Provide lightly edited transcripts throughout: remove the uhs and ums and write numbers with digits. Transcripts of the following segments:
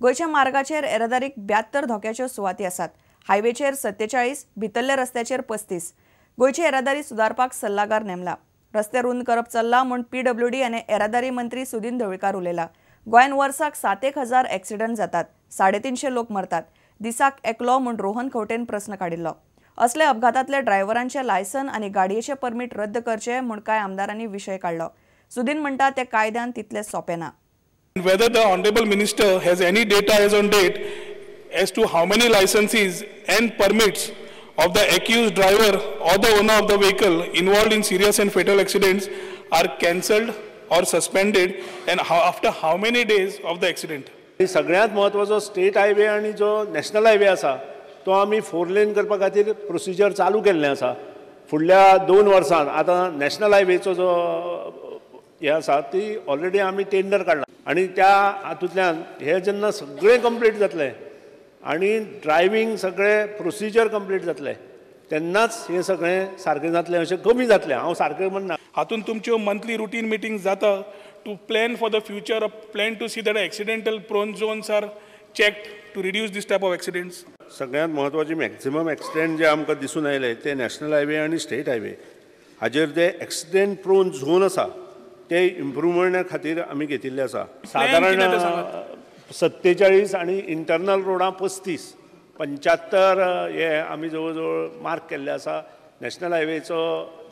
गोयच्या मार्गाचेर येरादारीक 72 धोक्याच्यो सुवाती आसात। हायवेचेर 47, भितरल्या रस्त्याचेर 35। गोयची येरादारी सुदारपाक सल्लागार नेमला। रस्ते रुंद करप चल्ला म्हूण PWD आनी येरादारी मंत्री सुदीन ढवळीकार उलयला। गोंयान वर्साक 7,000 एक्सिडंट जातात, 350 लोक मरतात। दिसाक एकलो म्हूण रोहन खंवटेन प्रस्न काडिल्लो। असले अपघातांतले ड्रायव्हरांचे लायसन आनी गाडयेचे परमीट रद्द करचे म्हूण कांय आमदारांनी विशय काडलो। सुदीन म्हणटा ते कायद्यान तितले सोपे ना। Whether the Honorable Minister has any data as on date as to how many licenses and permits of the accused driver or the owner of the vehicle involved in serious and fatal accidents are cancelled or suspended and after how many days of the accident. सगळ्यात महत्वाचो state highway आणि जो national highway आसा तो आमी 4 लेन करपा खातीर procedure चालू केल्लें आसा। फुडल्या 2 वर्सांत आता नॅशनल हायवेचो जो हे आसा ती ऑलरेडी आमी टेंडर काडला आणि त्या हातूंतल्यान हे जेन्ना सगळें कंप्लीट जातलें आणि ड्रायव्हिंग सगळें प्रोसिजर कंप्लीट जातलें तेन्नाच हे सगळें सारकें जातलें अशें कमी जातलें। हांव सारकें म्हणना। हातून तुमच्यो मंथली रुटीन मिटिंग्स जाता to plan for the future, plan to see that accidental prone zones are checked to reduce this type of accidents. सगळ्यात महत्वाचे मॅक्सिमम एक्सिडेंट जे आमकां दिसून आयले ते नॅशनल हायवे आणि स्टेट हायवे हाजेर जे एक्सिडेंट प्रोन झोन आसा ते इम्प्रुवमेंटा खातीर आमी घेतिल्ले आसा। साधारण 47 आणि इंटरनल रोडां 35, 75 हे आमी जवळ जवळ मार्क केल्ले आसा। नॅशनल हायवेचो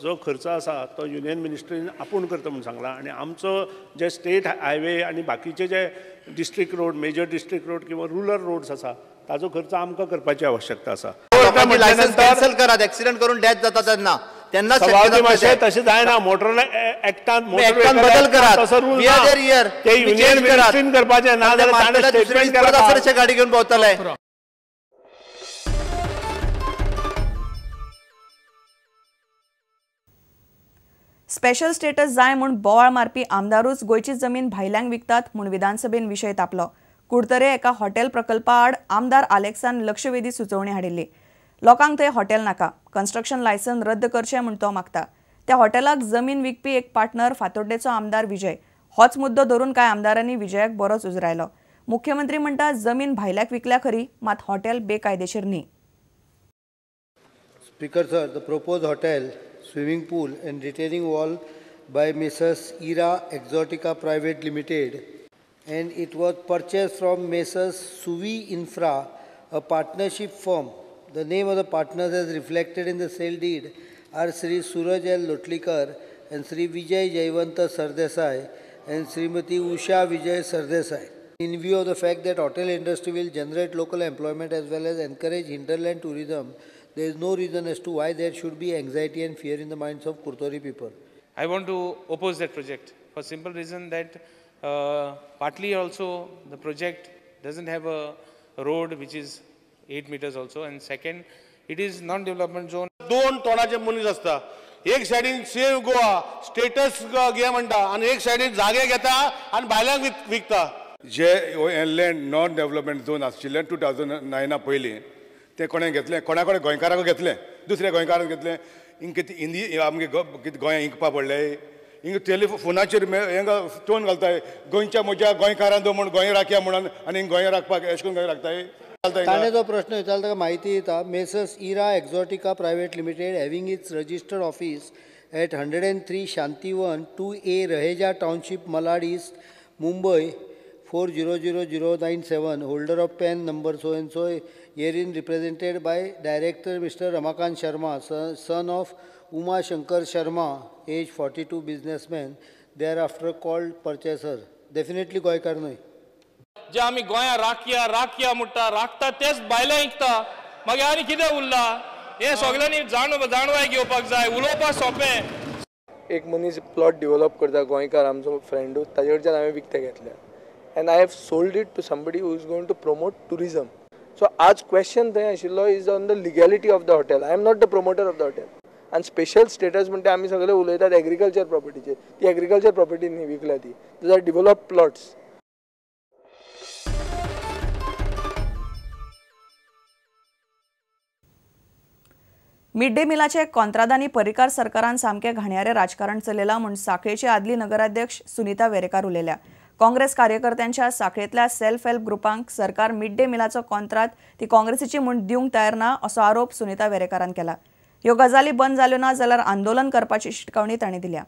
जो खर्च आसा तो युनियन मिनिस्ट्रीन आपूण करता म्हणून सांगला आणि आमचो जे स्टेट हायवे आणि बाकीचे जे district road, major district road किंवा रुरल रोड्स आसा ताजो खर्च आमकां करपाची आवश्यकता आसा। लायसन्स कॅन्सल करात, एक्सिडेंट करून डेथ जाता तेन्ना तशें जायना। मोटर एक्टान बदल करात, ते युनियन मिनिस्ट्रीन करपाचें ना जाल्यार स्टेटमेंट करात गाडी घेवन भोंवतले। स्पेशल स्टेटस जाय म्हूण बोवाळ मारपी आमदारूच गोयची जमीन भायल्यांक विकतात म्हूण विधानसभेन विशय तापलो। कुडतरे एका हॉटेल प्रकल्पा आड आमदार आलेक्सान लक्षवेधी सुचोवणी हाडिल्ली। लोकांक थंय हॉटेल नाका, कन्स्ट्रक्शन लायसन रद्द करचें म्हूण तो मागता। त्या हॉटेलाक जमीन विकपी एक पार्टनर फातोड्डेचो आमदार विजय। होच मुद्दो धरून कांय आमदारांनी विजयाक बरोच उजरायलो। मुख्यमंत्री म्हणटा जमीन भायल्याक विकल्या खरी, मात हॉटेल बेकायदेशीर न्ही। Speaker sir, the proposed hotel, swimming pool and retaining wall by Messrs. IRA Exotica Private Limited, and it was purchased from Messrs. Suvi Infra, a partnership firm. The name of the partners as reflected in the sale deed are Sri Suraj L. Lotlikar and Sri Vijay Jayavanta Sardesai and Srimati Usha Vijay Sardesai. In view of the fact that hotel industry will generate local employment as well as encourage hinterland tourism, there is no reason as to why there should be anxiety and fear in the minds of Kurtori people. I want to oppose that project for simple reason that partly also the project doesn't have a road which is 8 meters also, and second it is non-development zone. दोन तोडाचे मनीस असता, एक साइडीन save Goa status घे म्हणटा आणि एक साइडीन जागे घेता आणि भायल्यांक विकता। जे लँड नॉन डेव्हलपमेंट झोन आशिल्ले 2009 पयलीं ते कोणें घेतलें, कोणा कडेन गोंयकाराक घेतलें, दुसऱ्या गोंयकाराक घेतलें। हिंग हिंदी आमगे गोंया इंकपा पडले, हिंग टेलिफोनाचेर हेंगा स्टोन घालताय गोंयच्या म्हज्या गोंयकारां दो म्हूण गोंय राखया म्हणून आणि गोंय राखपाक अशें करून राखताय। ताणें जो प्रश्न विचारला ताका म्हायती येता। Messrs Ira Exotica private limited having its registered office at 103 Shantivan 2A Raheja township Malad east Mumbai 400097, holder of PAN number so and so, herein represented by Director Mr. Ramakant Sharma, son of Uma Shankar Sharma, age 42, businessman, thereafter called purchaser. Definitely गोंयकार न्हय। जे आमी गोंया राखया म्हणटा राखता तेच भायल्या विकता, मागीर आनी कितें उरला? हे सगळ्यांनी जाणवाय घेवपाक जाय, उलोवपाक सोंपें। एक मनीस प्लॉट डेव्हलप करता गोंयकार आमचो फ्रेंडूच, ताजे कडच्यान हांवें विकते घेतल्या and I have sold it to somebody who is going to promote tourism. So आज question they आशिल्लो is on the legality of the hotel. I am not the promoter of the hotel. And special status म्हणते आमी सगळे उलयतात agriculture प्रॉपर्टीचे, ती agriculture property न्ही विकल्या ती, these are developed plots. Mid day मिलाचे कंत्रादानी परिकार सरकारान सामके घाणयारे राजकारण चलयला म्हूण सांखळेचे आदली नगराध्यक्ष सुनीता वेरेकार उलयल्या। काँग्रेस कार्यकर्त्यांच्या साखळेतल्या सेल्फ हेल्प ग्रुपांक सरकार मिड डे मिलाचो कॉन्ट्रॅक्ट ती काँग्रेसीची म्हूण दिवंक तयार ना असो आरोप सुनीता वेरेकारान केला. ह्यो गजाली बंद जाल्यो ना जाल्यार आंदोलन करपाची शिटकावणी तांणी दिल्या.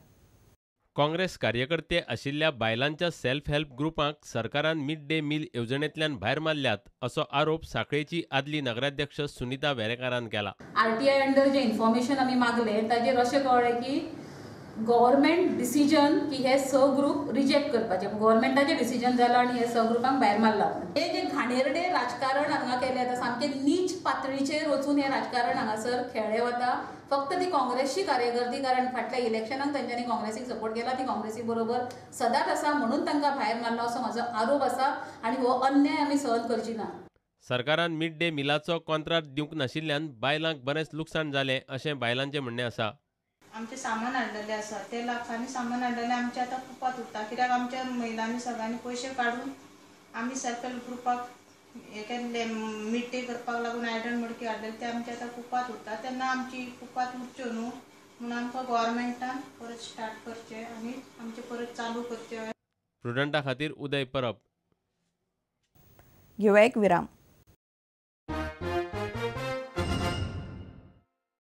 काँग्रेस कार्यकर्ते आशिल्ल्या बायलांच्या सेल्फ हेल्प ग्रुपांक सरकारान मिड डे मील येवजणेंतल्यान भायर मारल्यात असो आरोप सांखळेची आदली नगराध्यक्ष सुनीता वेरेकारान केला. आरटीआय अंडर जे इन्फॉर्मेशन आमी मागले ताजेर अशें कळ्ळें की गव्हर्मेंट डिसिजन की हे स ग्रुप रिजेक्ट करपाचे. गव्हर्मेंटाचें डिसिजन जालां आनी हे स ग्रुपांक भायर मारला. हे जे घाणेरडे राजकारण हांगा केलें आतां सामकें नीच पातळीचेर वचून हे राजकारण हांगासर खेळ्ळें वता. फक्त ती काँग्रेसची कार्यकर्ती कारण फाटल्या इलेक्शनाक तांच्यांनी काँग्रेसीक सपोर्ट केला, ती काँग्रेसी बरोबर सदांच आसा म्हणून तांकां भायर मारला असो म्हाजो आरोप आसा आनी हो अन्याय आमी सहन करची ना. सरकारान मिड डे मिलाचो कॉन्ट्रॅक्ट दिवंक नाशिल्ल्यान बायलांक बरेंच लुकसाण जालें अशें बायलांचें म्हणणें आसा. आमचे सामान हाडलेले आसा ते लाखांनी सामान हाडलेले आमचे आतां कुपात उरता. कित्याक आमच्या महिलांनी सगळ्यांनी पयशे काडून आमी सेल्फ हेल्प ग्रुपाक हे केल्ले मिड डे करपाक लागून आयडन मडकी हाडलेले ते आमचे आतां कुपात उरता. तेन्ना आमची कुपात उरच्यो न्हू म्हणून आमकां गव्हर्मेंटान परत स्टार्ट करचे आनी आमचे परत चालू करचे. प्रुडंटा खातीर उदय परब. घेवया एक विराम.